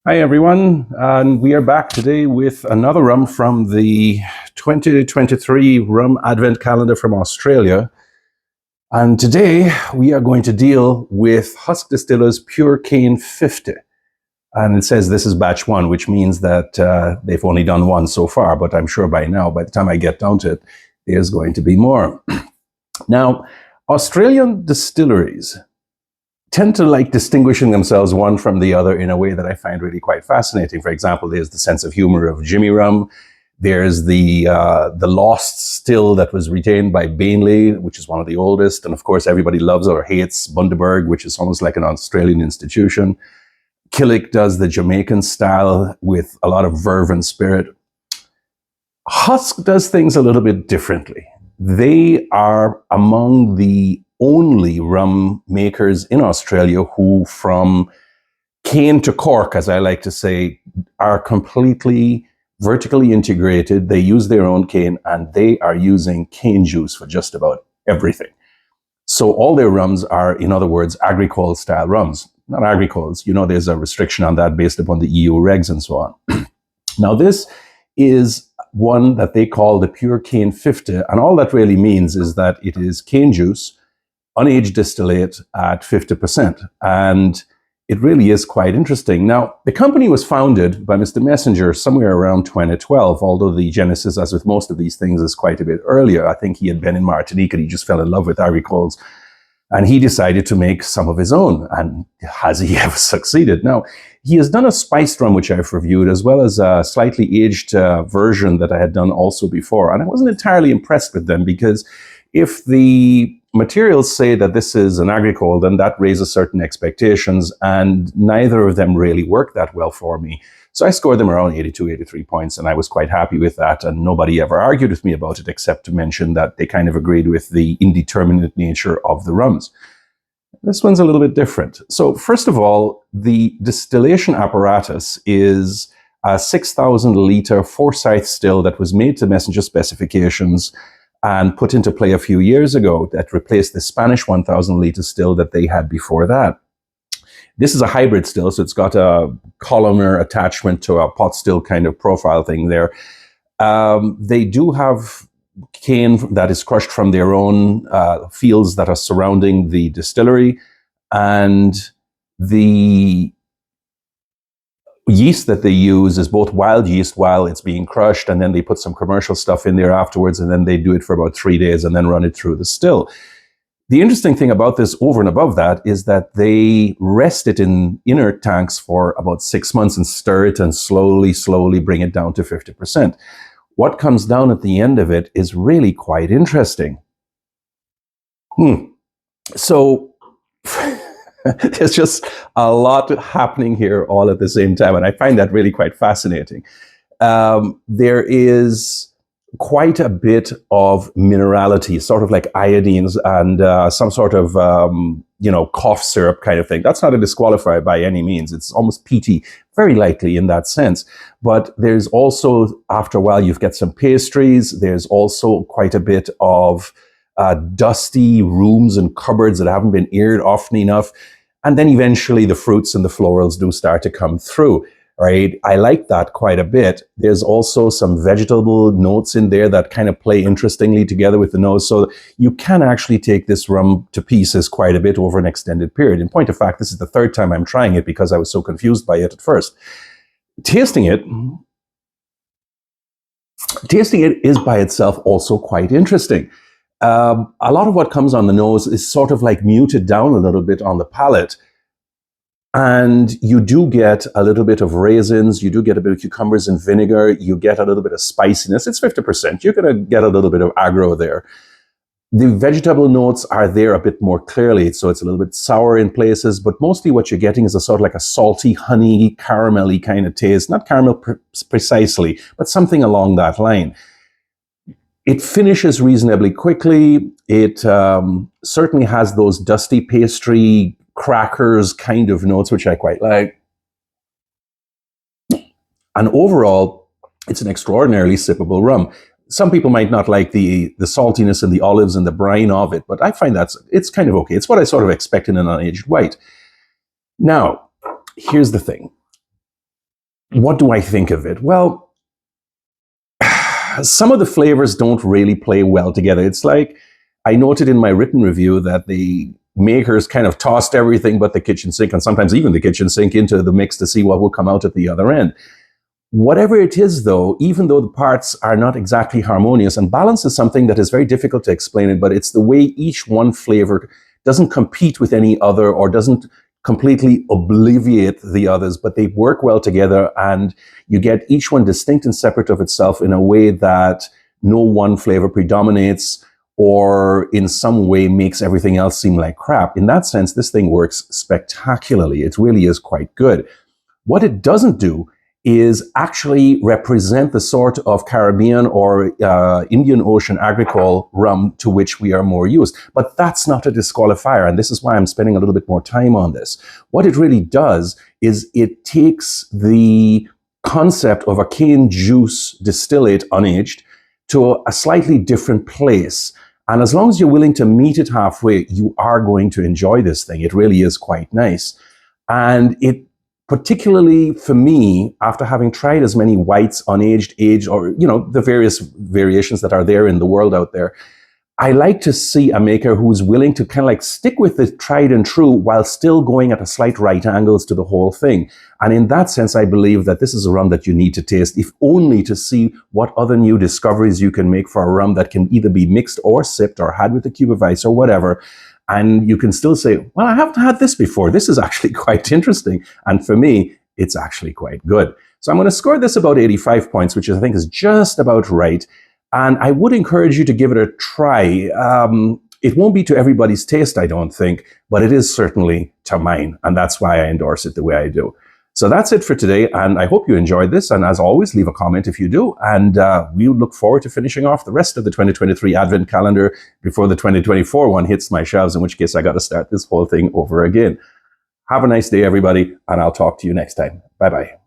Hi, everyone. And we are back today with another rum from the 2023 Rum Advent Calendar from Australia. And today we are going to deal with Husk Distillers Pure Cane 50. And it says this is batch one, which means that they've only done one so far. But I'm sure by now, by the time I get down to it, there's going to be more. Now, Australian distilleries tend to like distinguishing themselves one from the other in a way that I find really quite fascinating. For example, there's the sense of humor of Jimmy Rum. There's the lost still that was retained by Bainley, which is one of the oldest. And of course, everybody loves or hates Bundaberg, which is almost like an Australian institution. Killick does the Jamaican style with a lot of verve and spirit. Husk does things a little bit differently. They are among the only rum makers in Australia who, from cane to cork, as I like to say, are completely vertically integrated. They use their own cane and they are using cane juice for just about everything. So all their rums are, in other words, agricole style rums. Not agricoles, there's a restriction on that based upon the EU regs and so on. Now this is one that they call the Pure Cane 50, and all that really means is that it is cane juice, unaged distillate at 50%. And it really is quite interesting. Now, the company was founded by Mr. Messenger somewhere around 2012, although the genesis, as with most of these things, is quite a bit earlier. I think he had been in Martinique and he just fell in love with agricoles. And he decided to make some of his own. And has he ever succeeded? Now, he has done a spiced rum, which I've reviewed, as well as a slightly aged version that I had done also before. And I wasn't entirely impressed with them because if the materials say that this is an agricole, then that raises certain expectations, and neither of them really worked that well for me. So I scored them around 82, 83 points, and I was quite happy with that, and nobody ever argued with me about it, except to mention that they kind of agreed with the indeterminate nature of the rums. This one's a little bit different. So first of all, the distillation apparatus is a 6,000 litre Forsyth still that was made to Messenger specifications and put into play a few years ago that replaced the Spanish 1,000 litre still that they had before that. This is a hybrid still, so it's got a columnar attachment to a pot still kind of profile thing there. They do have cane that is crushed from their own fields that are surrounding the distillery, and the yeast that they use is both wild yeast while it's being crushed, and then they put some commercial stuff in there afterwards, and then they do it for about 3 days and then run it through the still. The interesting thing about this over and above that is that they rest it in inert tanks for about 6 months and stir it and slowly bring it down to 50%. What comes down at the end of it is really quite interesting. So there's just a lot happening here all at the same time, and I find that really quite fascinating. There is quite a bit of minerality, sort of like iodines and some sort of, cough syrup kind of thing. That's not a disqualifier by any means. It's almost peaty, very likely in that sense. But there's also, after a while, you get some pastries. There's also quite a bit of dusty rooms and cupboards that haven't been aired often enough. And then eventually the fruits and the florals do start to come through, right? I like that quite a bit. There's also some vegetable notes in there that kind of play interestingly together with the nose. So you can actually take this rum to pieces quite a bit over an extended period. In point of fact, this is the third time I'm trying it because I was so confused by it at first. Tasting it is by itself also quite interesting. A lot of what comes on the nose is sort of like muted down a little bit on the palate. And you do get a little bit of raisins, you do get a bit of cucumbers and vinegar, you get a little bit of spiciness. It's 50%. You're going to get a little bit of aggro there. The vegetable notes are there a bit more clearly, so it's a little bit sour in places, but mostly what you're getting is a sort of like a salty, honey, caramelly kind of taste. Not caramel precisely, but something along that line. It finishes reasonably quickly. It certainly has those dusty pastry crackers kind of notes, which I quite like. And overall, it's an extraordinarily sippable rum. Some people might not like the saltiness and the olives and the brine of it, but I find it's kind of okay. It's what I sort of expect in an unaged white. Now, here's the thing. what do I think of it? Well, some of the flavors don't really play well together. It's like I noted in my written review that the makers kind of tossed everything but the kitchen sink, and sometimes even the kitchen sink, into the mix to see what will come out at the other end. Whatever it is, though, even though the parts are not exactly harmonious, and balance is something that is very difficult to explain it, but it's the way each one flavor doesn't compete with any other or doesn't completely obliviate the others, but they work well together, and you get each one distinct and separate of itself in a way that no one flavor predominates or in some way makes everything else seem like crap. In that sense, this thing works spectacularly. It really is quite good. What it doesn't do is actually represent the sort of Caribbean or Indian Ocean agricole rum to which we are more used. But that's not a disqualifier, and this is why I'm spending a little bit more time on this. What it really does is it takes the concept of a cane juice distillate unaged to a slightly different place. And as long as you're willing to meet it halfway, you are going to enjoy this thing. It really is quite nice. And it, particularly for me, after having tried as many whites, unaged, aged, or, the various variations that are there in the world out there, I like to see a maker who's willing to kind of like stick with the tried and true while still going at a slight right angles to the whole thing. And in that sense, I believe that this is a rum that you need to taste, if only to see what other new discoveries you can make for a rum that can either be mixed or sipped or had with a cube of ice or whatever. And you can still say, well, I haven't had this before. This is actually quite interesting. And for me, it's actually quite good. So I'm going to score this about 85 points, which I think is just about right. And I would encourage you to give it a try. It won't be to everybody's taste, I don't think, but it is certainly to mine. And that's why I endorse it the way I do. So that's it for today. And I hope you enjoyed this. And as always, leave a comment if you do. And we look forward to finishing off the rest of the 2023 Advent calendar before the 2024 one hits my shelves, in which case I got to start this whole thing over again. Have a nice day, everybody. And I'll talk to you next time. Bye-bye.